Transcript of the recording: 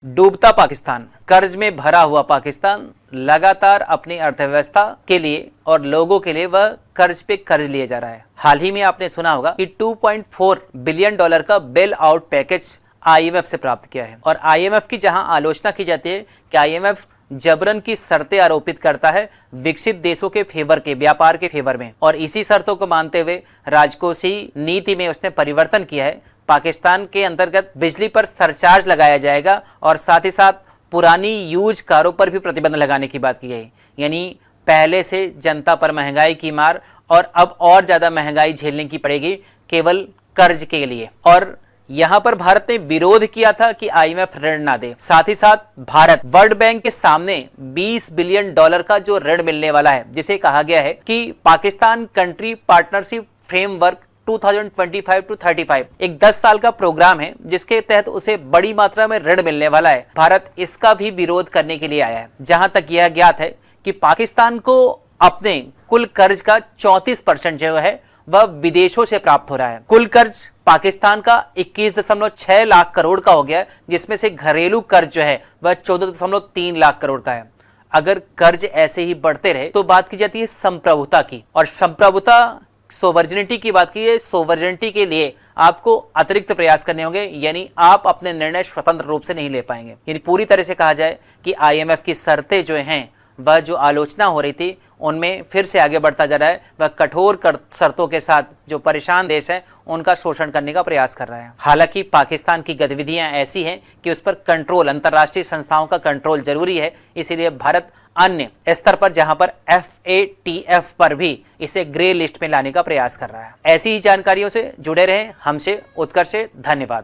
डूबता पाकिस्तान, कर्ज में भरा हुआ पाकिस्तान लगातार अपनी अर्थव्यवस्था के लिए और लोगों के लिए वह कर्ज पे कर्ज लिए जा रहा है। हाल ही में आपने सुना होगा कि 2.4 बिलियन डॉलर का बेल आउट पैकेज आईएमएफ से प्राप्त किया है। और आईएमएफ की जहां आलोचना की जाती है कि आईएमएफ जबरन की शर्तें आरोपित करता है विकसित देशों के फेवर के व्यापार के फेवर में, और इसी शर्तों को मानते हुए राजकोषीय नीति में उसने परिवर्तन किया है। पाकिस्तान के अंतर्गत बिजली पर सरचार्ज लगाया जाएगा और साथ ही साथ पुरानी यूज कारों पर भी प्रतिबंध लगाने की बात की गई। यानी पहले से जनता पर महंगाई की मार और अब और ज्यादा महंगाई झेलने की पड़ेगी केवल कर्ज के लिए। और यहां पर भारत ने विरोध किया था कि आईएमएफ ऋण ना दे। साथ ही साथ भारत वर्ल्ड बैंक के सामने 20 बिलियन डॉलर का जो ऋण मिलने वाला है, जिसे कहा गया है कि Pakistan country partnership framework 2025 to 35 एक 10 साल का प्रोग्राम है जिसके तहत उसे बड़ी मात्रा में ऋण मिलने वाला है। भारत इसका भी विरोध करने के लिए आया है। जहां तक यह ज्ञात है कि पाकिस्तान को अपने कुल कर्ज का 34% जो है वह विदेशों से प्राप्त हो रहा है। कुल कर्ज पाकिस्तान का 21.6 लाख करोड़ का हो गया, जिसमें से घरेलू कर्ज जो है वह 14.3 लाख करोड़ का है। अगर कर्ज ऐसे ही बढ़ते रहे तो बात की जाती है संप्रभुता की, और संप्रभुता सोवर्जिनिटी की बात की है। सोवर्जिनिटी के लिए आपको अतिरिक्त प्रयास करने होंगे, यानी आप अपने निर्णय स्वतंत्र रूप से नहीं ले पाएंगे। यानी पूरी तरह से कहा जाए कि आईएमएफ की शर्तें जो हैं वह जो आलोचना हो रही थी उनमें फिर से आगे बढ़ता जा रहा है। वह कठोर शर्तों के साथ जो परेशान देश हैं उनका शोषण करने का प्रयास कर रहा है। हालांकि पाकिस्तान की गतिविधियां ऐसी हैं कि उस पर कंट्रोल, अंतर्राष्ट्रीय संस्थाओं का कंट्रोल जरूरी है। इसीलिए भारत अन्य स्तर पर जहां पर FATF पर भी इसे ग्रे लिस्ट में लाने का प्रयास कर रहा है। ऐसी ही जानकारियों से जुड़े रहें हमसे। उत्कर्ष से धन्यवाद।